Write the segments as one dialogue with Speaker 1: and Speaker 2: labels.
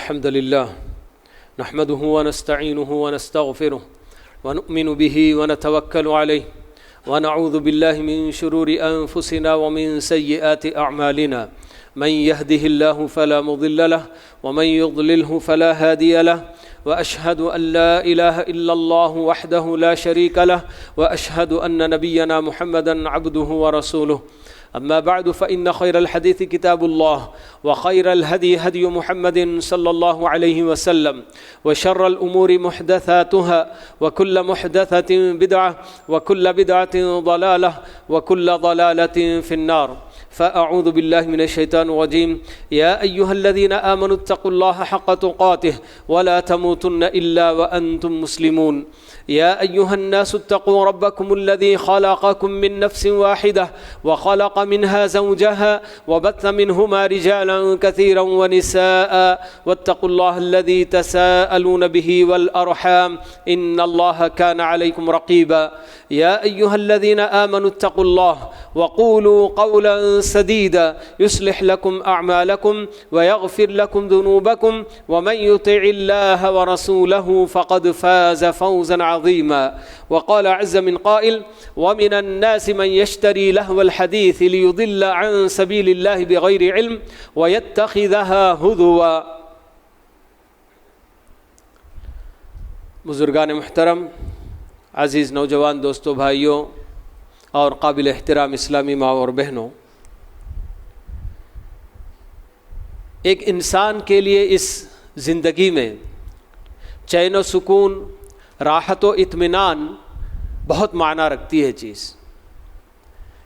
Speaker 1: الحمد لله نحمده ونستعينه ونستغفره ونؤمن به ونتوكل عليه ونعوذ بالله من شرور أنفسنا ومن سيئات أعمالنا من يهده الله فلا مضل له ومن يضلله فلا هادي له وأشهد أن لا إله إلا الله وحده لا شريك له وأشهد أن نبينا محمدا عبده ورسوله أما بعد فإن خير الحديث كتاب الله وخير الهدي هدي محمد صلى الله عليه وسلم وشر الأمور محدثاتها وكل محدثة بدعة وكل بدعة ضلالة وكل ضلالة في النار فأعوذ بالله من الشيطان الرجيم يا أيها الذين آمنوا اتقوا الله حق تقاته ولا تموتن إلا وأنتم مسلمون يا أيها الناس اتقوا ربكم الذي خلقكم من نفس واحدة وخلق منها زوجها وبث منهما رجالا كثيرا ونساء واتقوا الله الذي تساءلون به والأرحام إن الله كان عليكم رقيبا يا أيها الذين آمنوا اتقوا الله وقولوا قولا سديدا يصلح لكم أعمالكم ويغفر لكم ذنوبكم ومن يطع الله ورسوله فقد فاز فوزا عظيما وقال عز من قائل ومن الناس من يشتري لهو الحديث ليضل عن سبيل الله بغير علم ويتخذها هزوا. بزرگان محترم، عزیز نوجوان دوستوں، بھائیوں اور قابل احترام اسلامی ماں اور بہنوں، ایک انسان کے لیے اس زندگی میں چین و سکون، راحت و اطمینان بہت معنی رکھتی ہے چیز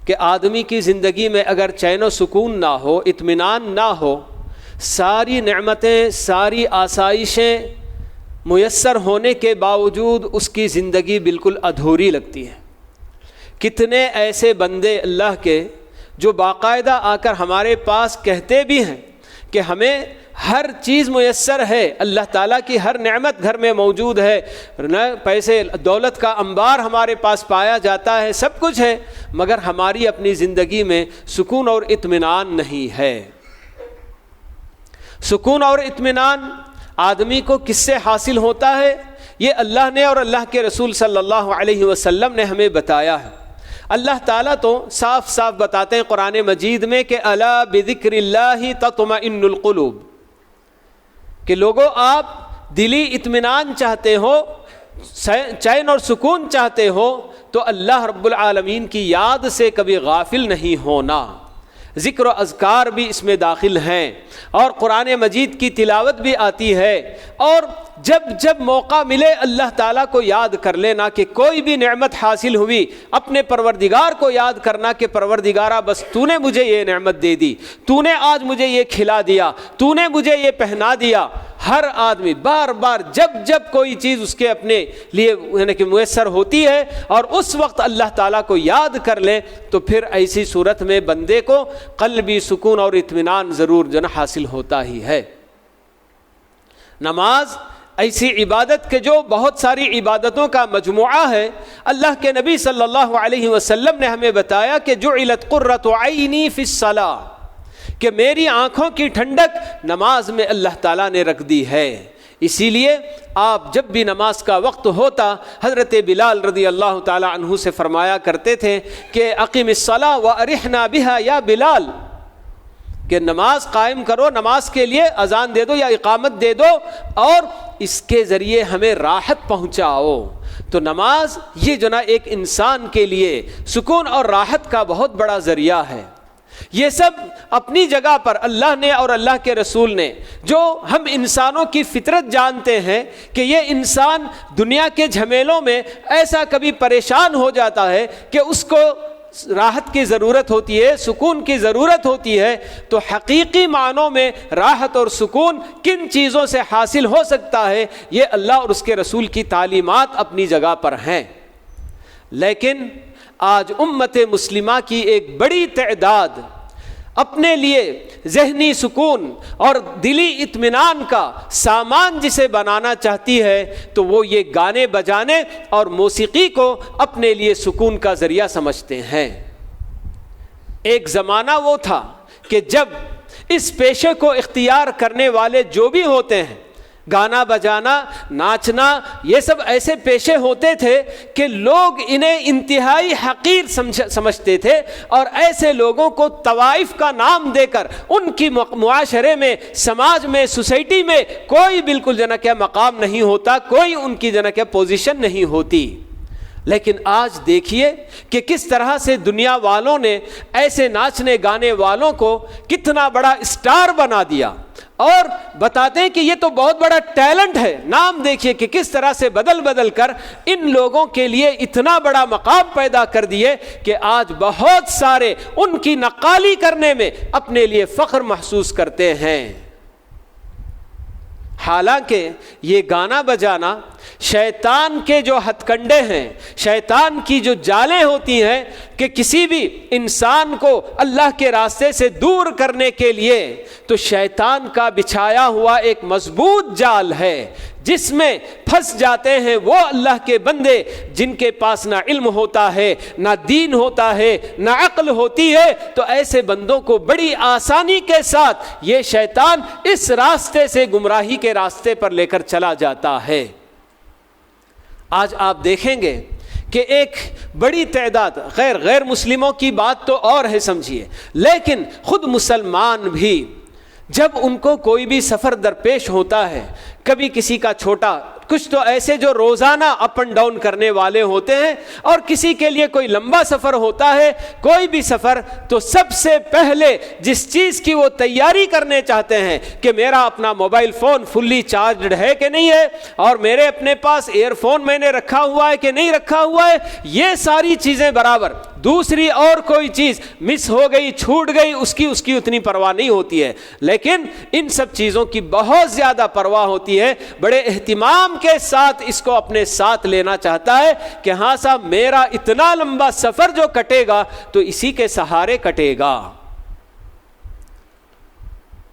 Speaker 1: کہ آدمی کی زندگی میں اگر چین و سکون نہ ہو، اطمینان نہ ہو، ساری نعمتیں، ساری آسائشیں میسر ہونے کے باوجود اس کی زندگی بالکل ادھوری لگتی ہے۔ کتنے ایسے بندے اللہ کے جو باقاعدہ آ کر ہمارے پاس کہتے بھی ہیں کہ ہمیں ہر چیز میسر ہے، اللہ تعالیٰ کی ہر نعمت گھر میں موجود ہے، پیسے دولت کا انبار ہمارے پاس پایا جاتا ہے، سب کچھ ہے، مگر ہماری اپنی زندگی میں سکون اور اطمینان نہیں ہے۔ سکون اور اطمینان آدمی کو کس سے حاصل ہوتا ہے؟ یہ اللہ نے اور اللہ کے رسول صلی اللہ علیہ وسلم نے ہمیں بتایا ہے۔ اللہ تعالیٰ تو صاف صاف بتاتے ہیں قرآن مجید میں کہ الا بذکر اللہ تطمئن القلوب، کہ لوگوں آپ دلی اطمینان چاہتے ہو، چین اور سکون چاہتے ہو تو اللہ رب العالمین کی یاد سے کبھی غافل نہیں ہونا۔ ذکر و اذکار بھی اس میں داخل ہیں اور قرآن مجید کی تلاوت بھی آتی ہے، اور جب جب موقع ملے اللہ تعالیٰ کو یاد کر لینا کہ کوئی بھی نعمت حاصل ہوئی، اپنے پروردگار کو یاد کرنا کہ پروردگارہ بس تو نے مجھے یہ نعمت دے دی، تو نے آج مجھے یہ کھلا دیا، تو نے مجھے یہ پہنا دیا۔ ہر آدمی بار بار جب جب کوئی چیز اس کے اپنے لیے یعنی کہ میسر ہوتی ہے اور اس وقت اللہ تعالیٰ کو یاد کر لے تو پھر ایسی صورت میں بندے کو قلبی سکون اور اطمینان ضرور حاصل ہوتا ہی ہے۔ نماز ایسی عبادت کہ جو بہت ساری عبادتوں کا مجموعہ ہے۔ اللہ کے نبی صلی اللہ علیہ وسلم نے ہمیں بتایا کہ جعلت قرۃ عینی فی الصلاۃ، کہ میری آنکھوں کی ٹھنڈک نماز میں اللہ تعالیٰ نے رکھ دی ہے۔ اسی لیے آپ جب بھی نماز کا وقت ہوتا حضرت بلال رضی اللہ تعالیٰ عنہ سے فرمایا کرتے تھے کہ اقم الصلاۃ وارحنا بها یا بلال، کہ نماز قائم کرو، نماز کے لیے اذان دے دو یا اقامت دے دو اور اس کے ذریعے ہمیں راحت پہنچاؤ۔ تو نماز یہ ایک انسان کے لیے سکون اور راحت کا بہت بڑا ذریعہ ہے۔ یہ سب اپنی جگہ پر اللہ نے اور اللہ کے رسول نے، جو ہم انسانوں کی فطرت جانتے ہیں کہ یہ انسان دنیا کے جھمیلوں میں ایسا کبھی پریشان ہو جاتا ہے کہ اس کو راحت کی ضرورت ہوتی ہے، سکون کی ضرورت ہوتی ہے، تو حقیقی معنوں میں راحت اور سکون کن چیزوں سے حاصل ہو سکتا ہے؟ یہ اللہ اور اس کے رسول کی تعلیمات اپنی جگہ پر ہیں۔ لیکن آج امت مسلمہ کی ایک بڑی تعداد اپنے لیے ذہنی سکون اور دلی اطمینان کا سامان جسے بنانا چاہتی ہے تو وہ یہ گانے بجانے اور موسیقی کو اپنے لیے سکون کا ذریعہ سمجھتے ہیں۔ ایک زمانہ وہ تھا کہ جب اس پیشے کو اختیار کرنے والے جو بھی ہوتے ہیں، گانا بجانا، ناچنا، یہ سب ایسے پیشے ہوتے تھے کہ لوگ انہیں انتہائی حقیر سمجھتے تھے، اور ایسے لوگوں کو طوائف کا نام دے کر ان کی معاشرے میں، سماج میں، سوسائٹی میں کوئی بالکل کیا مقام نہیں ہوتا، کوئی ان کی کیا پوزیشن نہیں ہوتی۔ لیکن آج دیکھیے کہ کس طرح سے دنیا والوں نے ایسے ناچنے گانے والوں کو کتنا بڑا اسٹار بنا دیا، اور بتاتے ہیں کہ یہ تو بہت بڑا ٹیلنٹ ہے۔ نام دیکھیے کہ کس طرح سے بدل بدل کر ان لوگوں کے لیے اتنا بڑا مقام پیدا کر دیے کہ آج بہت سارے ان کی نقالی کرنے میں اپنے لیے فخر محسوس کرتے ہیں۔ حالانکہ یہ گانا بجانا شیطان کے جو ہتھ کنڈے ہیں، شیطان کی جو جالیں ہوتی ہیں کہ کسی بھی انسان کو اللہ کے راستے سے دور کرنے کے لیے، تو شیطان کا بچھایا ہوا ایک مضبوط جال ہے جس میں پھنس جاتے ہیں وہ اللہ کے بندے جن کے پاس نہ علم ہوتا ہے، نہ دین ہوتا ہے، نہ عقل ہوتی ہے۔ تو ایسے بندوں کو بڑی آسانی کے ساتھ یہ شیطان اس راستے سے گمراہی کے راستے پر لے کر چلا جاتا ہے۔ آج آپ دیکھیں گے کہ ایک بڑی تعداد غیر مسلموں کی بات تو اور ہے سمجھیے، لیکن خود مسلمان بھی جب ان کو کوئی بھی سفر درپیش ہوتا ہے، کبھی کسی کا چھوٹا، کچھ تو ایسے جو روزانہ اپ اینڈ ڈاؤن کرنے والے ہوتے ہیں، اور کسی کے لیے کوئی لمبا سفر ہوتا ہے، کوئی بھی سفر، تو سب سے پہلے جس چیز کی وہ تیاری کرنے چاہتے ہیں کہ میرا اپنا موبائل فون فلی چارجڈ ہے کہ نہیں ہے، اور میرے اپنے پاس ایئر فون میں نے رکھا ہوا ہے کہ نہیں رکھا ہوا ہے، یہ ساری چیزیں برابر، دوسری اور کوئی چیز مس ہو گئی، چھوٹ گئی، اس کی اتنی پرواہ نہیں ہوتی ہے، لیکن ان سب چیزوں کی بہت زیادہ پرواہ ہوتی ہے، بڑے اہتمام کے ساتھ اس کو اپنے ساتھ لینا چاہتا ہے کہ ہاں صاحب میرا اتنا لمبا سفر جو کٹے گا تو اسی کے سہارے کٹے گا۔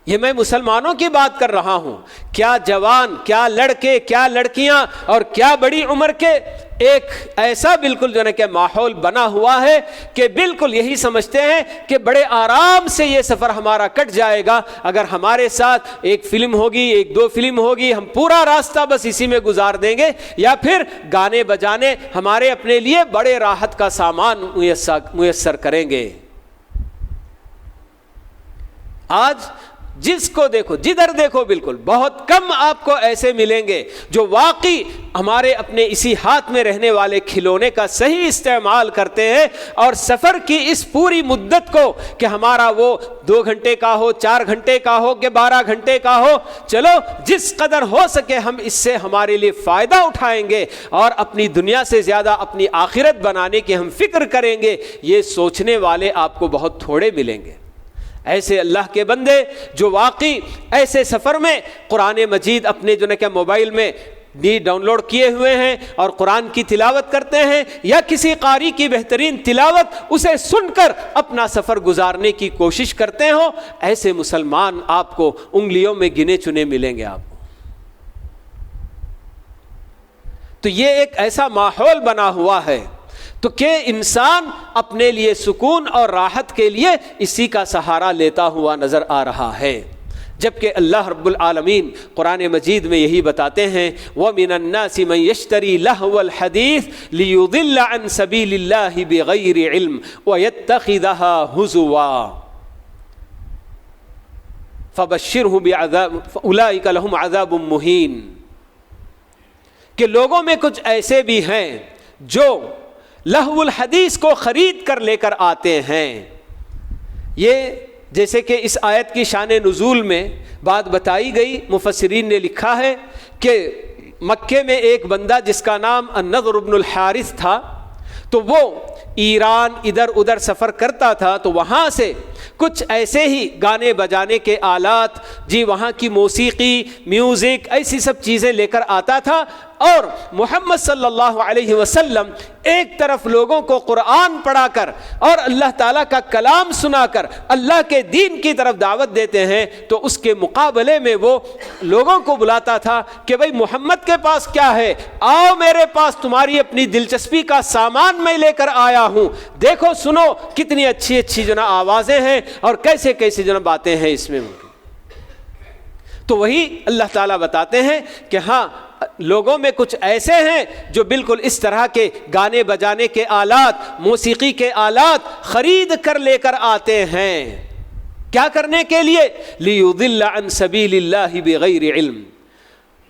Speaker 1: یہ میں مسلمانوں کی بات کر رہا ہوں، کیا جوان، کیا لڑکے، کیا لڑکیاں، اور کیا بڑی عمر کے، ایک ایسا بالکل کہ ماحول بنا ہوا ہے کہ بالکل یہی سمجھتے ہیں کہ بڑے آرام سے یہ سفر ہمارا کٹ جائے گا اگر ہمارے ساتھ ایک فلم ہوگی، ایک دو فلم ہوگی، ہم پورا راستہ بس اسی میں گزار دیں گے، یا پھر گانے بجانے ہمارے اپنے لیے بڑے راحت کا سامان میسر کریں گے۔ آج جس کو دیکھو، جدھر دیکھو، بالکل بہت کم آپ کو ایسے ملیں گے جو واقعی ہمارے اپنے اسی ہاتھ میں رہنے والے کھلونے کا صحیح استعمال کرتے ہیں، اور سفر کی اس پوری مدت کو کہ ہمارا وہ 2 گھنٹے کا ہو، 4 گھنٹے کا ہو کہ 12 گھنٹے کا ہو، چلو جس قدر ہو سکے ہم اس سے ہمارے لیے فائدہ اٹھائیں گے اور اپنی دنیا سے زیادہ اپنی آخرت بنانے کی ہم فکر کریں گے، یہ سوچنے والے آپ کو بہت تھوڑے ملیں گے۔ ایسے اللہ کے بندے جو واقعی ایسے سفر میں قرآن مجید اپنے موبائل میں ڈاؤن لوڈ کیے ہوئے ہیں اور قرآن کی تلاوت کرتے ہیں، یا کسی قاری کی بہترین تلاوت اسے سن کر اپنا سفر گزارنے کی کوشش کرتے ہوں، ایسے مسلمان آپ کو انگلیوں میں گنے چنے ملیں گے آپ کو۔ تو یہ ایک ایسا ماحول بنا ہوا ہے تو کہ انسان اپنے لیے سکون اور راحت کے لیے اسی کا سہارا لیتا ہوا نظر آ رہا ہے، جبکہ اللہ رب العالمین قرآن مجید میں یہی بتاتے ہیں وَمِنَ النَّاسِ مَن يَشْتَرِي لَهْوَ الْحَدِيثِ لِيُضِلَّ عَن سَبِيلِ اللَّهِ بِغَيْرِ عِلْمٍ وَيَتَّخِذَهَا هُزُوًا فَبَشِّرْهُ بِعَذَابٍ أُولَٰئِكَ لَهُمْ عَذَابٌ مُّهِينٌ، کہ لوگوں میں کچھ ایسے بھی ہیں جو لہو الحدیث کو خرید کر لے کر آتے ہیں۔ یہ جیسے کہ اس آیت کی شان نزول میں بات بتائی گئی، مفسرین نے لکھا ہے کہ مکے میں ایک بندہ جس کا نام النضر بن الحارث تھا، تو وہ ایران ادھر ادھر سفر کرتا تھا، تو وہاں سے کچھ ایسے ہی گانے بجانے کے آلات، وہاں کی موسیقی، میوزک، ایسی سب چیزیں لے کر آتا تھا، اور محمد صلی اللہ علیہ وسلم ایک طرف لوگوں کو قرآن پڑھا کر اور اللہ تعالیٰ کا کلام سنا کر اللہ کے دین کی طرف دعوت دیتے ہیں، تو اس کے مقابلے میں وہ لوگوں کو بلاتا تھا کہ بھئی محمد کے پاس کیا ہے، آؤ میرے پاس تمہاری اپنی دلچسپی کا سامان میں لے کر آیا ہوں، دیکھو سنو کتنی اچھی اچھی آوازیں ہیں، ہیں اور کیسے کیسے جناب باتیں ہیں اس میں. تو وہی اللہ تعالیٰ بتاتے ہیں کہ ہاں لوگوں میں کچھ ایسے ہیں جو بالکل اس طرح کے گانے بجانے کے آلات، موسیقی کے آلات خرید کر لے کر آتے ہیں. کیا کرنے کے لیے؟ لیضل عن سبیل اللہ بغیر علم.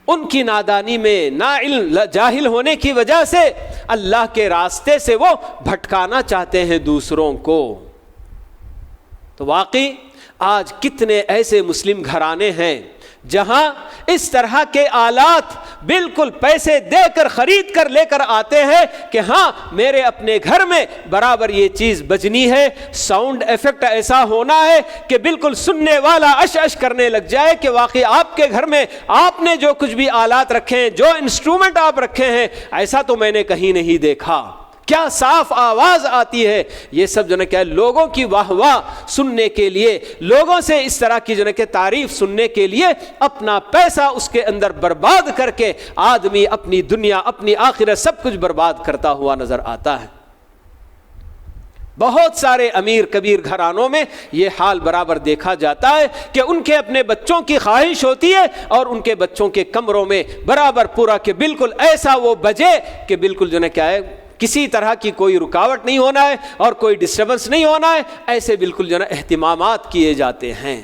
Speaker 1: ان کی نادانی میں، ناعلم جاہل ہونے کی وجہ سے اللہ کے راستے سے وہ بھٹکانا چاہتے ہیں دوسروں کو. تو واقعی آج کتنے ایسے مسلم گھرانے ہیں جہاں اس طرح کے آلات بالکل پیسے دے کر خرید کر لے کر آتے ہیں کہ ہاں میرے اپنے گھر میں برابر یہ چیز بجنی ہے، ساؤنڈ ایفیکٹ ایسا ہونا ہے کہ بالکل سننے والا اش اش کرنے لگ جائے کہ واقعی آپ کے گھر میں آپ نے جو کچھ بھی آلات رکھے ہیں، جو انسٹرومنٹ آپ رکھے ہیں، ایسا تو میں نے کہیں نہیں دیکھا. کیا صاف آواز آتی ہے. یہ سب جو ہے کہ لوگوں کی واہ واہ سننے کے لیے، لوگوں سے اس طرح کی جو ہے کہ تعریف سننے کے لیے اپنا پیسہ اس کے اندر برباد کر کے آدمی اپنی دنیا، اپنی آخرت سب کچھ برباد کرتا ہوا نظر آتا ہے. بہت سارے امیر کبیر گھرانوں میں یہ حال برابر دیکھا جاتا ہے کہ ان کے اپنے بچوں کی خواہش ہوتی ہے اور ان کے بچوں کے کمروں میں برابر پورا کہ بالکل ایسا وہ بجے کہ بالکل جو ہے کیا ہے کسی طرح کی کوئی رکاوٹ نہیں ہونا ہے اور کوئی ڈسٹربنس نہیں ہونا ہے. ایسے بالکل جو ہے اہتمامات کیے جاتے ہیں.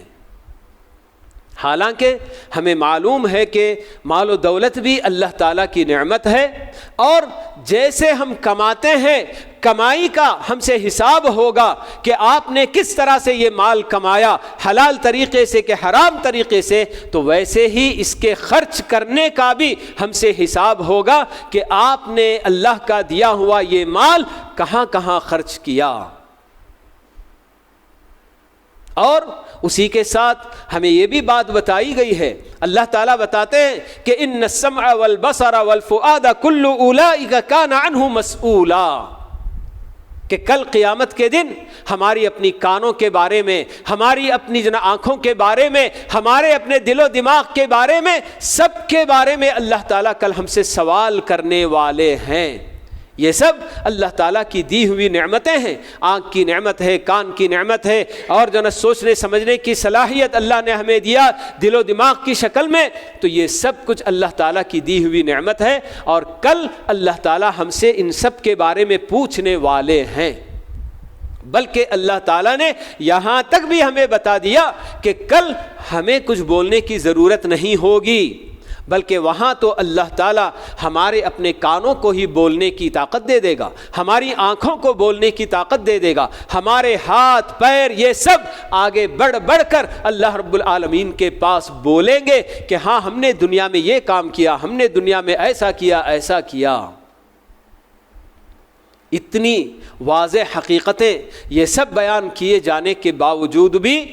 Speaker 1: حالانکہ ہمیں معلوم ہے کہ مال و دولت بھی اللہ تعالیٰ کی نعمت ہے اور جیسے ہم کماتے ہیں کمائی کا ہم سے حساب ہوگا کہ آپ نے کس طرح سے یہ مال کمایا، حلال طریقے سے کہ حرام طریقے سے، تو ویسے ہی اس کے خرچ کرنے کا بھی ہم سے حساب ہوگا کہ آپ نے اللہ کا دیا ہوا یہ مال کہاں کہاں خرچ کیا. اور اسی کے ساتھ ہمیں یہ بھی بات بتائی گئی ہے، اللہ تعالیٰ بتاتے ہیں کہ ان السمع والبصر والفؤاد کل اولئک کان عنہ مسئولا، کہ کل قیامت کے دن ہماری اپنی کانوں کے بارے میں، ہماری اپنی آنکھوں کے بارے میں، ہمارے اپنے دل و دماغ کے بارے میں، سب کے بارے میں اللہ تعالیٰ کل ہم سے سوال کرنے والے ہیں. یہ سب اللہ تعالیٰ کی دی ہوئی نعمتیں ہیں. آنکھ کی نعمت ہے، کان کی نعمت ہے، اور جو سوچنے سمجھنے کی صلاحیت اللہ نے ہمیں دیا دل و دماغ کی شکل میں. تو یہ سب کچھ اللہ تعالیٰ کی دی ہوئی نعمت ہے اور کل اللہ تعالیٰ ہم سے ان سب کے بارے میں پوچھنے والے ہیں. بلکہ اللہ تعالیٰ نے یہاں تک بھی ہمیں بتا دیا کہ کل ہمیں کچھ بولنے کی ضرورت نہیں ہوگی، بلکہ وہاں تو اللہ تعالیٰ ہمارے اپنے کانوں کو ہی بولنے کی طاقت دے دے گا، ہماری آنکھوں کو بولنے کی طاقت دے دے گا، ہمارے ہاتھ پیر یہ سب آگے بڑھ بڑھ کر اللہ رب العالمین کے پاس بولیں گے کہ ہاں ہم نے دنیا میں یہ کام کیا، ہم نے دنیا میں ایسا کیا، ایسا کیا. اتنی واضح حقیقتیں یہ سب بیان کیے جانے کے باوجود بھی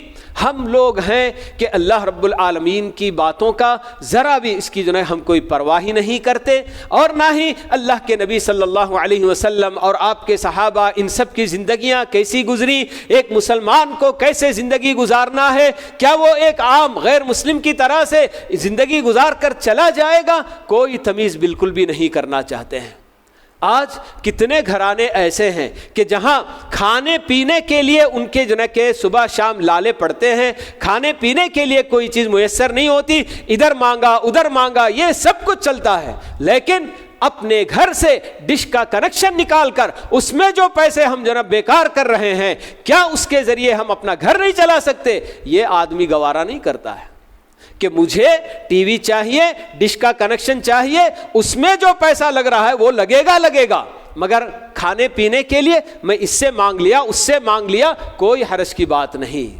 Speaker 1: ہم لوگ ہیں کہ اللہ رب العالمین کی باتوں کا ذرا بھی اس کی ہم کوئی پرواہ ہی نہیں کرتے، اور نہ ہی اللہ کے نبی صلی اللہ علیہ وسلم اور آپ کے صحابہ ان سب کی زندگیاں کیسی گزری، ایک مسلمان کو کیسے زندگی گزارنا ہے، کیا وہ ایک عام غیر مسلم کی طرح سے زندگی گزار کر چلا جائے گا، کوئی تمیز بالکل بھی نہیں کرنا چاہتے ہیں. آج کتنے گھرانے ایسے ہیں کہ جہاں کھانے پینے کے لیے ان کے کہ صبح شام لالے پڑتے ہیں، کھانے پینے کے لیے کوئی چیز میسر نہیں ہوتی، ادھر مانگا ادھر مانگا یہ سب کچھ چلتا ہے، لیکن اپنے گھر سے ڈش کا کنیکشن نکال کر اس میں جو پیسے ہم بیکار کر رہے ہیں، کیا اس کے ذریعے ہم اپنا گھر نہیں چلا سکتے؟ یہ آدمی گوارا نہیں کرتا ہے کہ مجھے ٹی وی چاہیے، ڈش کا کنیکشن چاہیے، اس میں جو پیسہ لگ رہا ہے وہ لگے گا، مگر کھانے پینے کے لیے میں اس سے مانگ لیا اس سے مانگ لیا، کوئی حرج کی بات نہیں.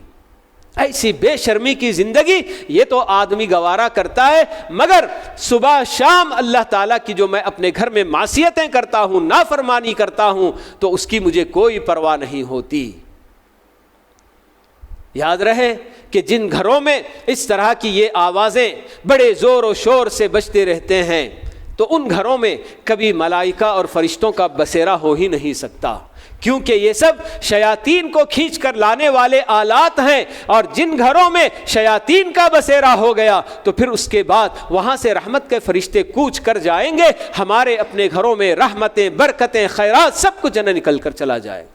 Speaker 1: ایسی بے شرمی کی زندگی یہ تو آدمی گوارا کرتا ہے، مگر صبح شام اللہ تعالیٰ کی جو میں اپنے گھر میں معصیتیں کرتا ہوں، نافرمانی کرتا ہوں، تو اس کی مجھے کوئی پرواہ نہیں ہوتی. یاد رہے کہ جن گھروں میں اس طرح کی یہ آوازیں بڑے زور و شور سے بجتے رہتے ہیں، تو ان گھروں میں کبھی ملائکہ اور فرشتوں کا بسیرا ہو ہی نہیں سکتا، کیونکہ یہ سب شیاطین کو کھینچ کر لانے والے آلات ہیں. اور جن گھروں میں شیاطین کا بسیرا ہو گیا تو پھر اس کے بعد وہاں سے رحمت کے فرشتے کوچ کر جائیں گے، ہمارے اپنے گھروں میں رحمتیں، برکتیں، خیرات سب کچھ نکل کر چلا جائے.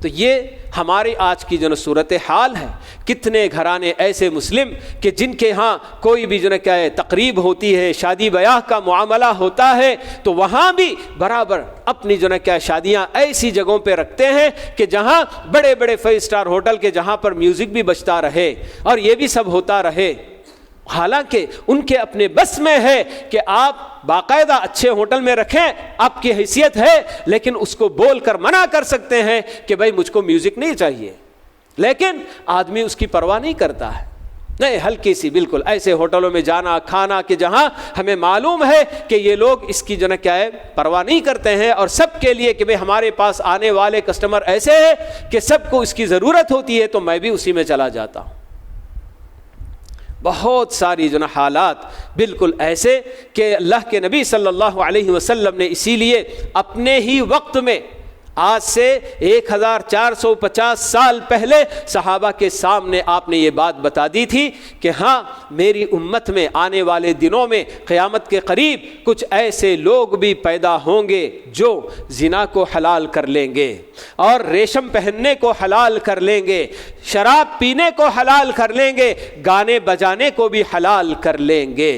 Speaker 1: تو یہ ہماری آج کی جو صورت حال ہے. کتنے گھرانے ایسے مسلم کہ جن کے ہاں کوئی بھی جو ہے کیا ہے تقریب ہوتی ہے, شادی بیاہ کا معاملہ ہوتا ہے, تو وہاں بھی برابر اپنی جو ہے کیا شادیاں ایسی جگہوں پہ رکھتے ہیں کہ جہاں بڑے بڑے 5 اسٹار ہوٹل کے جہاں پر میوزک بھی بجتا رہے اور یہ بھی سب ہوتا رہے. حالانکہ ان کے اپنے بس میں ہے کہ آپ باقاعدہ اچھے ہوٹل میں رکھیں, آپ کی حیثیت ہے, لیکن اس کو بول کر منع کر سکتے ہیں کہ بھائی مجھ کو میوزک نہیں چاہیے. لیکن آدمی اس کی پرواہ نہیں کرتا ہے. نہیں, ہلکی سی بالکل ایسے ہوٹلوں میں جانا کھانا کہ جہاں ہمیں معلوم ہے کہ یہ لوگ اس کی جو ہے کیا ہے پرواہ نہیں کرتے ہیں, اور سب کے لیے کہ بھئی ہمارے پاس آنے والے کسٹمر ایسے ہیں کہ سب کو اس کی ضرورت ہوتی ہے, تو میں بھی اسی میں چلا جاتا ہوں. بہت ساری جو حالات بالکل ایسے کہ اللہ کے نبی صلی اللہ علیہ وسلم نے اسی لیے اپنے ہی وقت میں آج سے 1450 سال پہلے صحابہ کے سامنے آپ نے یہ بات بتا دی تھی کہ ہاں میری امت میں آنے والے دنوں میں قیامت کے قریب کچھ ایسے لوگ بھی پیدا ہوں گے جو زنا کو حلال کر لیں گے اور ریشم پہننے کو حلال کر لیں گے, شراب پینے کو حلال کر لیں گے, گانے بجانے کو بھی حلال کر لیں گے.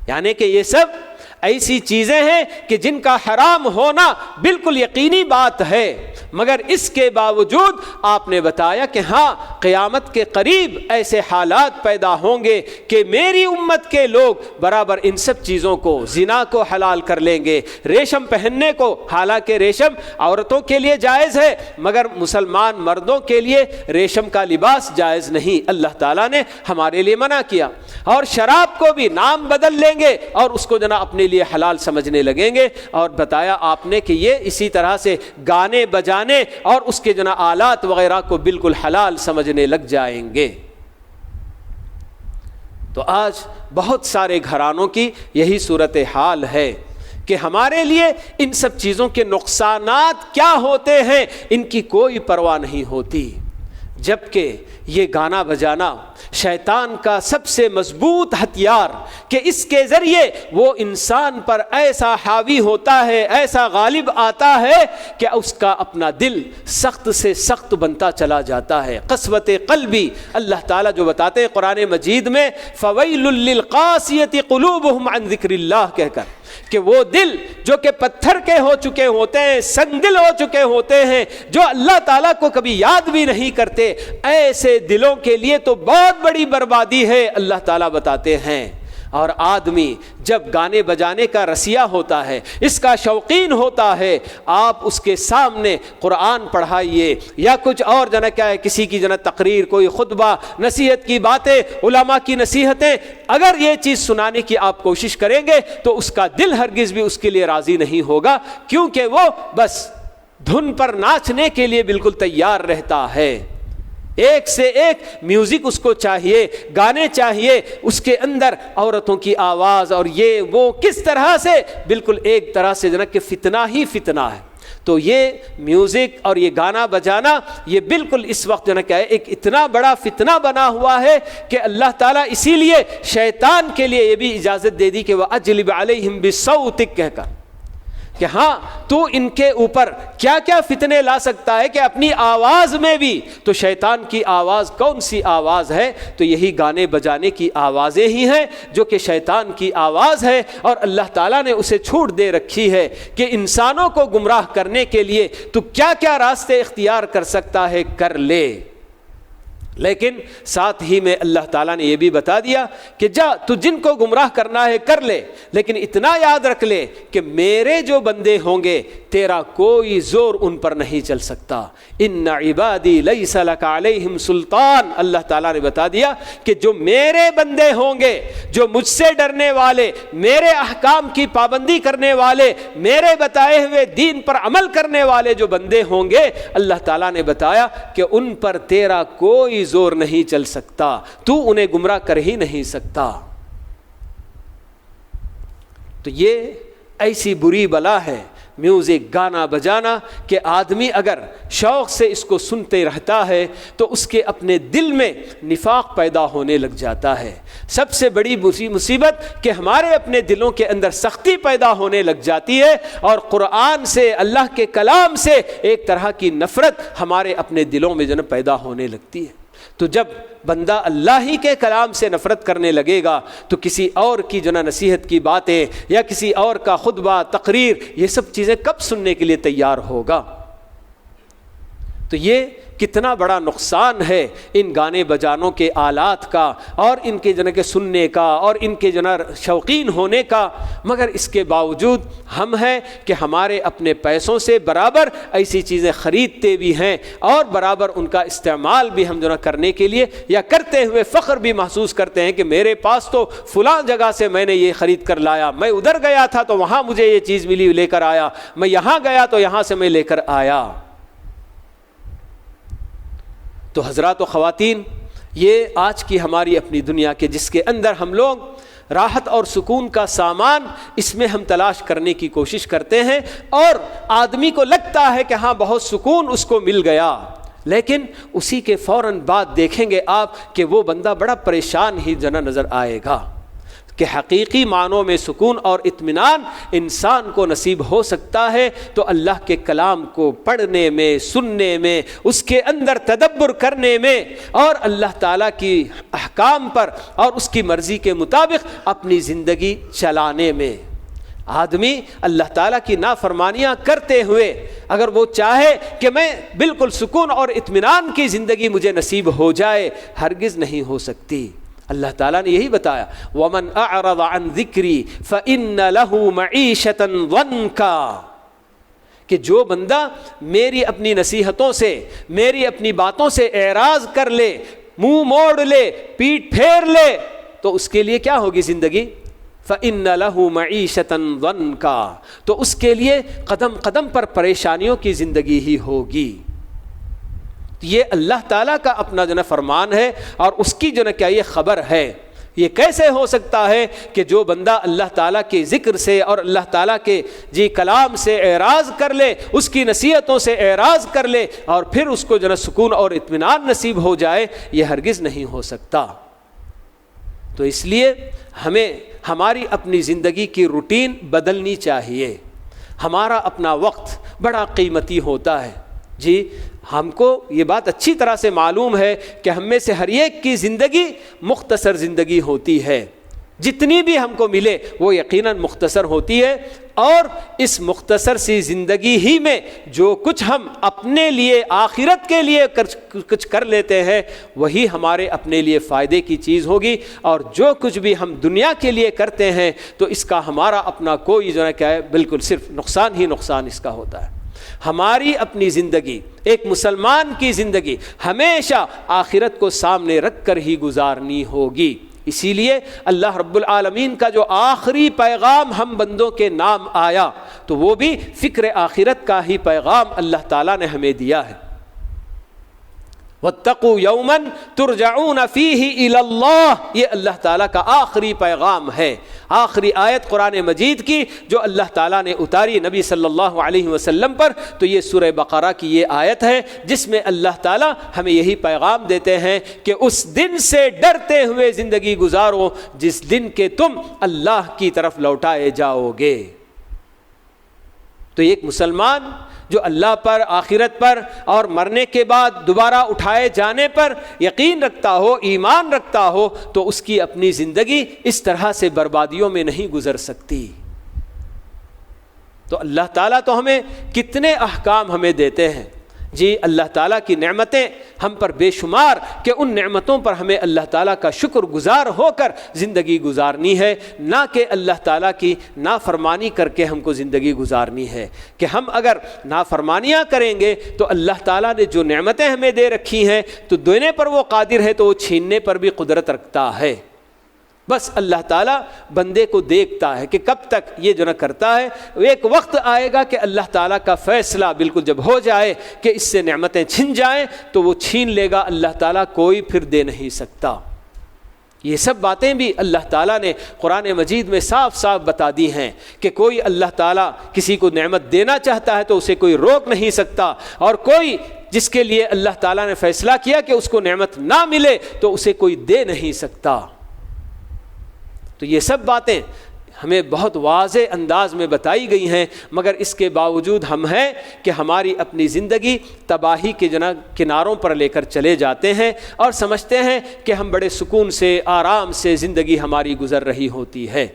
Speaker 1: یعنی کہ یہ سب ایسی چیزیں ہیں کہ جن کا حرام ہونا بالکل یقینی بات ہے, مگر اس کے باوجود آپ نے بتایا کہ ہاں قیامت کے قریب ایسے حالات پیدا ہوں گے کہ میری امت کے لوگ برابر ان سب چیزوں کو, زنا کو حلال کر لیں گے, ریشم پہننے کو, حالانکہ ریشم عورتوں کے لیے جائز ہے مگر مسلمان مردوں کے لیے ریشم کا لباس جائز نہیں, اللہ تعالیٰ نے ہمارے لیے منع کیا. اور شراب کو بھی نام بدل لیں گے اور اس کو جناب اپنے لیے حلال سمجھنے لگیں گے. اور بتایا آپ نے کہ یہ اسی طرح سے گانے بجانے اور اس کے جناب آلات وغیرہ کو بالکل حلال سمجھنے لگ جائیں گے. تو آج بہت سارے گھرانوں کی یہی صورت حال ہے کہ ہمارے لیے ان سب چیزوں کے نقصانات کیا ہوتے ہیں ان کی کوئی پرواہ نہیں ہوتی, جبکہ یہ گانا بجانا شیطان کا سب سے مضبوط ہتھیار کہ اس کے ذریعے وہ انسان پر ایسا حاوی ہوتا ہے, ایسا غالب آتا ہے کہ اس کا اپنا دل سخت سے سخت بنتا چلا جاتا ہے. قسوت قلبی اللہ تعالیٰ جو بتاتے ہیں قرآن مجید میں فویل للقاسیۃ قلوبہم عن ذکر اللہ کہہ کر کہ وہ دل جو کہ پتھر کے ہو چکے ہوتے ہیں, سنگ دل ہو چکے ہوتے ہیں, جو اللہ تعالیٰ کو کبھی یاد بھی نہیں کرتے, ایسے دلوں کے لیے تو بہت بڑی بربادی ہے اللہ تعالیٰ بتاتے ہیں. اور آدمی جب گانے بجانے کا رسیہ ہوتا ہے, اس کا شوقین ہوتا ہے, آپ اس کے سامنے قرآن پڑھائیے یا کچھ اور جنا کیا ہے کسی کی جنا تقریر, کوئی خطبہ, نصیحت کی باتیں, علماء کی نصیحتیں, اگر یہ چیز سنانے کی آپ کوشش کریں گے تو اس کا دل ہرگز بھی اس کے لیے راضی نہیں ہوگا, کیونکہ وہ بس دھن پر ناچنے کے لیے بالکل تیار رہتا ہے. ایک سے ایک میوزک اس کو چاہیے, گانے چاہیے, اس کے اندر عورتوں کی آواز اور یہ وہ کس طرح سے بالکل ایک طرح سے جناب کہ فتنہ ہی فتنہ ہے. تو یہ میوزک اور یہ گانا بجانا یہ بالکل اس وقت جو ہے کہ ایک اتنا بڑا فتنہ بنا ہوا ہے کہ اللہ تعالیٰ اسی لیے شیطان کے لیے یہ بھی اجازت دے دی کہ وَأَجْلِبْ عَلَيْهِمْ بِصَوْتِكَ کہہ کر کہ ہاں تو ان کے اوپر کیا کیا فتنے لا سکتا ہے کہ اپنی آواز میں بھی. تو شیطان کی آواز کون سی آواز ہے؟ تو یہی گانے بجانے کی آوازیں ہی ہیں جو کہ شیطان کی آواز ہے, اور اللہ تعالیٰ نے اسے چھوٹ دے رکھی ہے کہ انسانوں کو گمراہ کرنے کے لیے تو کیا کیا راستے اختیار کر سکتا ہے کر لے. لیکن ساتھ ہی میں اللہ تعالیٰ نے یہ بھی بتا دیا کہ جا تو جن کو گمراہ کرنا ہے کر لے, لیکن اتنا یاد رکھ لے کہ میرے جو بندے ہوں گے تیرا کوئی زور ان پر نہیں چل سکتا. ان عبادی لیس لک علیہم سلطان, اللہ تعالیٰ نے بتا دیا کہ جو میرے بندے ہوں گے, جو مجھ سے ڈرنے والے, میرے احکام کی پابندی کرنے والے, میرے بتائے ہوئے دین پر عمل کرنے والے جو بندے ہوں گے, اللہ تعالیٰ نے بتایا کہ ان پر تیرا کوئی زور نہیں چل سکتا, تو انہیں گمراہ کر ہی نہیں سکتا. تو یہ ایسی بری بلا ہے میوزک گانا بجانا کہ آدمی اگر شوق سے اس کو سنتے رہتا ہے تو اس کے اپنے دل میں نفاق پیدا ہونے لگ جاتا ہے۔ سب سے بڑی مصیبت کہ ہمارے اپنے دلوں کے اندر سختی پیدا ہونے لگ جاتی ہے اور قرآن سے، اللہ کے کلام سے ایک طرح کی نفرت ہمارے اپنے دلوں میں پیدا ہونے لگتی ہے۔ تو جب بندہ اللہ ہی کے کلام سے نفرت کرنے لگے گا تو کسی اور کی نصیحت کی باتیں یا کسی اور کا خطبہ، تقریر، یہ سب چیزیں کب سننے کے لیے تیار ہوگا؟ تو یہ کتنا بڑا نقصان ہے ان گانے بجانوں کے آلات کا اور ان کے کے سننے کا اور ان کے شوقین ہونے کا۔ مگر اس کے باوجود ہم ہیں کہ ہمارے اپنے پیسوں سے برابر ایسی چیزیں خریدتے بھی ہیں اور برابر ان کا استعمال بھی ہم کرنے کے لیے یا کرتے ہوئے فخر بھی محسوس کرتے ہیں کہ میرے پاس تو فلاں جگہ سے میں نے یہ خرید کر لایا، میں ادھر گیا تھا تو وہاں مجھے یہ چیز ملی لے کر آیا، میں یہاں گیا تو یہاں سے میں لے کر آیا۔ تو حضرات و خواتین، یہ آج کی ہماری اپنی دنیا کے جس کے اندر ہم لوگ راحت اور سکون کا سامان اس میں ہم تلاش کرنے کی کوشش کرتے ہیں اور آدمی کو لگتا ہے کہ ہاں بہت سکون اس کو مل گیا، لیکن اسی کے فوراً بعد دیکھیں گے آپ کہ وہ بندہ بڑا پریشان ہی نظر آئے گا کہ حقیقی معنوں میں سکون اور اطمینان انسان کو نصیب ہو سکتا ہے تو اللہ کے کلام کو پڑھنے میں، سننے میں، اس کے اندر تدبر کرنے میں اور اللہ تعالیٰ کی احکام پر اور اس کی مرضی کے مطابق اپنی زندگی چلانے میں۔ آدمی اللہ تعالیٰ کی نافرمانیاں کرتے ہوئے اگر وہ چاہے کہ میں بالکل سکون اور اطمینان کی زندگی مجھے نصیب ہو جائے، ہرگز نہیں ہو سکتی۔ اللہ تعالیٰ نے یہی بتایا وَمَنْ أَعْرَضَ عَنْ ذِكْرِي فَإِنَّ لَهُ مَعِيشَةً ضَنْكًا، کہ جو بندہ میری اپنی نصیحتوں سے، میری اپنی باتوں سے اعراض کر لے، منہ موڑ لے، پیٹ پھیر لے، تو اس کے لیے کیا ہوگی زندگی؟ فَإِنَّ لَهُ مَعِيشَةً ضَنْكًا، تو اس کے لیے قدم قدم پر پریشانیوں کی زندگی ہی ہوگی۔ یہ اللہ تعالیٰ کا اپنا فرمان ہے اور اس کی کیا یہ خبر ہے۔ یہ کیسے ہو سکتا ہے کہ جو بندہ اللہ تعالیٰ کے ذکر سے اور اللہ تعالیٰ کے کلام سے اعراض کر لے، اس کی نصیحتوں سے اعراض کر لے اور پھر اس کو سکون اور اطمینان نصیب ہو جائے، یہ ہرگز نہیں ہو سکتا۔ تو اس لیے ہمیں ہماری اپنی زندگی کی روٹین بدلنی چاہیے۔ ہمارا اپنا وقت بڑا قیمتی ہوتا ہے۔ ہم کو یہ بات اچھی طرح سے معلوم ہے کہ ہم میں سے ہر ایک کی زندگی مختصر زندگی ہوتی ہے، جتنی بھی ہم کو ملے وہ یقیناً مختصر ہوتی ہے، اور اس مختصر سی زندگی ہی میں جو کچھ ہم اپنے لیے آخرت کے لیے کچھ کر لیتے ہیں وہی ہمارے اپنے لیے فائدے کی چیز ہوگی، اور جو کچھ بھی ہم دنیا کے لیے کرتے ہیں تو اس کا ہمارا اپنا کوئی کیا ہے، بالکل صرف نقصان ہی نقصان اس کا ہوتا ہے۔ ہماری اپنی زندگی، ایک مسلمان کی زندگی ہمیشہ آخرت کو سامنے رکھ کر ہی گزارنی ہوگی۔ اسی لیے اللہ رب العالمین کا جو آخری پیغام ہم بندوں کے نام آیا تو وہ بھی فکر آخرت کا ہی پیغام اللہ تعالیٰ نے ہمیں دیا ہے۔ وَاتَّقُوا يَوْمًا تُرْجَعُونَ فِيهِ إِلَى اللَّهِ، یہ اللہ تعالیٰ کا آخری پیغام ہے۔ آخری آیت قرآن مجید کی جو اللہ تعالیٰ نے اتاری نبی صلی اللہ علیہ وسلم پر، تو یہ سورہ بقرہ کی یہ آیت ہے جس میں اللہ تعالیٰ ہمیں یہی پیغام دیتے ہیں کہ اس دن سے ڈرتے ہوئے زندگی گزارو جس دن کے تم اللہ کی طرف لوٹائے جاؤ گے۔ تو ایک مسلمان جو اللہ پر، آخرت پر اور مرنے کے بعد دوبارہ اٹھائے جانے پر یقین رکھتا ہو، ایمان رکھتا ہو، تو اس کی اپنی زندگی اس طرح سے بربادیوں میں نہیں گزر سکتی۔ تو اللہ تعالیٰ تو ہمیں کتنے احکام ہمیں دیتے ہیں، اللہ تعالیٰ کی نعمتیں ہم پر بے شمار، کہ ان نعمتوں پر ہمیں اللہ تعالیٰ کا شکر گزار ہو کر زندگی گزارنی ہے، نہ کہ اللہ تعالیٰ کی نافرمانی کر کے ہم کو زندگی گزارنی ہے۔ کہ ہم اگر نافرمانیاں کریں گے تو اللہ تعالیٰ نے جو نعمتیں ہمیں دے رکھی ہیں تو دینے پر وہ قادر ہے، تو وہ چھیننے پر بھی قدرت رکھتا ہے۔ بس اللہ تعالیٰ بندے کو دیکھتا ہے کہ کب تک یہ کرتا ہے۔ ایک وقت آئے گا کہ اللہ تعالیٰ کا فیصلہ بالکل جب ہو جائے کہ اس سے نعمتیں چھن جائیں تو وہ چھین لے گا، اللہ تعالیٰ کوئی پھر دے نہیں سکتا۔ یہ سب باتیں بھی اللہ تعالیٰ نے قرآن مجید میں صاف صاف بتا دی ہیں کہ کوئی اللہ تعالیٰ کسی کو نعمت دینا چاہتا ہے تو اسے کوئی روک نہیں سکتا، اور کوئی جس کے لیے اللہ تعالیٰ نے فیصلہ کیا کہ اس کو نعمت نہ ملے تو اسے کوئی دے نہیں سکتا۔ تو یہ سب باتیں ہمیں بہت واضح انداز میں بتائی گئی ہیں، مگر اس کے باوجود ہم ہیں کہ ہماری اپنی زندگی تباہی کے کناروں پر لے کر چلے جاتے ہیں اور سمجھتے ہیں کہ ہم بڑے سکون سے آرام سے زندگی ہماری گزر رہی ہوتی ہے۔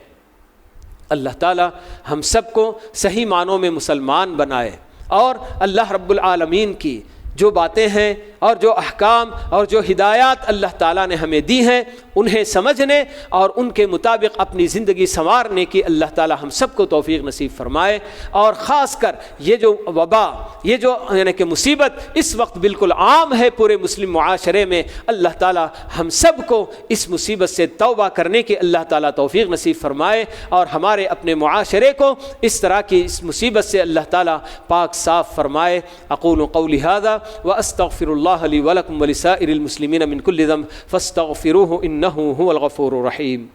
Speaker 1: اللہ تعالی ہم سب کو صحیح معنوں میں مسلمان بنائے، اور اللہ رب العالمین کی جو باتیں ہیں اور جو احکام اور جو ہدایات اللہ تعالیٰ نے ہمیں دی ہیں انہیں سمجھنے اور ان کے مطابق اپنی زندگی سنوارنے کی اللہ تعالیٰ ہم سب کو توفیق نصیب فرمائے۔ اور خاص کر یہ جو وبا، یہ جو یعنی کہ مصیبت اس وقت بالکل عام ہے پورے مسلم معاشرے میں، اللہ تعالیٰ ہم سب کو اس مصیبت سے توبہ کرنے کی اللہ تعالیٰ توفیق نصیب فرمائے، اور ہمارے اپنے معاشرے کو اس طرح کی اس مصیبت سے اللہ تعالیٰ پاک صاف فرمائے۔ اقول قولی ھذا واستغفر اللہ لی ولکم ولسائر المسلمین من کل ذنب فاستغفروہ انہ هو الغفور الرحیم۔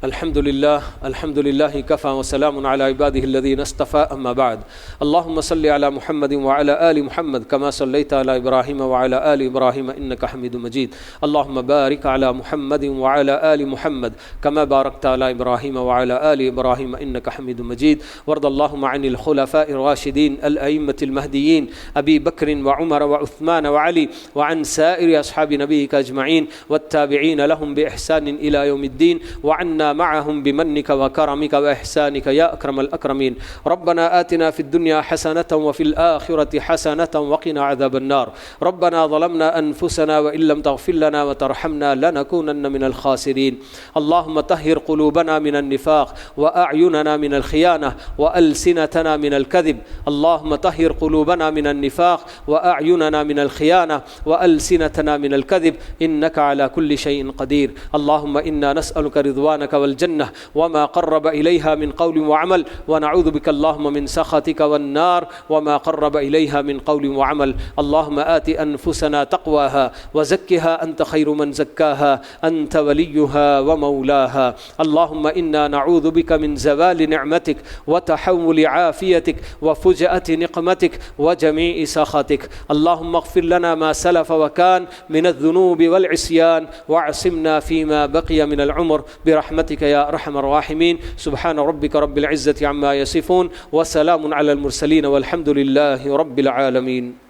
Speaker 1: الحمد لله كفى وسلام على عباده الذين اصطفى أما بعد اللهم صل على محمد وعلى آل محمد كما صليت على إبراهيم وعلى آل إبراهيم إنك حميد مجيد اللهم بارك على محمد وعلى آل محمد كما باركت على إبراهيم وعلى آل إبراهيم إنك حميد مجيد وارض اللهم عن الخلفاء الراشدين الأئمة المهديين أبي بكر وعمر وعثمان وعلي وعن سائر أصحاب نبيك أجمعين والتابعين لهم بإحسان إلى يوم الدين وعنا معهم بمنك وكرمك وإحسانك يا أكرم الأكرمين ربنا آتنا في الدنيا حسنة وفي الآخرة حسنة وقنا عذاب النار ربنا ظلمنا أنفسنا وإن لم تغفر لنا وترحمنا لنكونن من الخاسرين اللهم طهر قلوبنا من النفاق وأعيننا من الخيانة وألسنتنا من الكذب اللهم طهر قلوبنا من النفاق وأعيننا من الخيانة وألسنتنا من الكذب إنك على كل شيء قدير اللهم إنا نسألك رضوانك والجنة وما قرب إليها من قول وعمل ونعوذ بك اللهم من سخطك والنار وما قرب إليها من قول وعمل اللهم آت أنفسنا تقواها وزكها أنت خير من زكاها أنت وليها ومولاها اللهم إنا نعوذ بك من زوال نعمتك وتحول عافيتك وفجأة نقمتك وجميع سخطك اللهم اغفر لنا ما سلف وكان من الذنوب والعصيان واعصمنا فيما بقي من العمر برحمتك يا أرحم الراحمين سبحان ربك رب العزة عما يصفون وسلام على المرسلين والحمد لله رب العالمين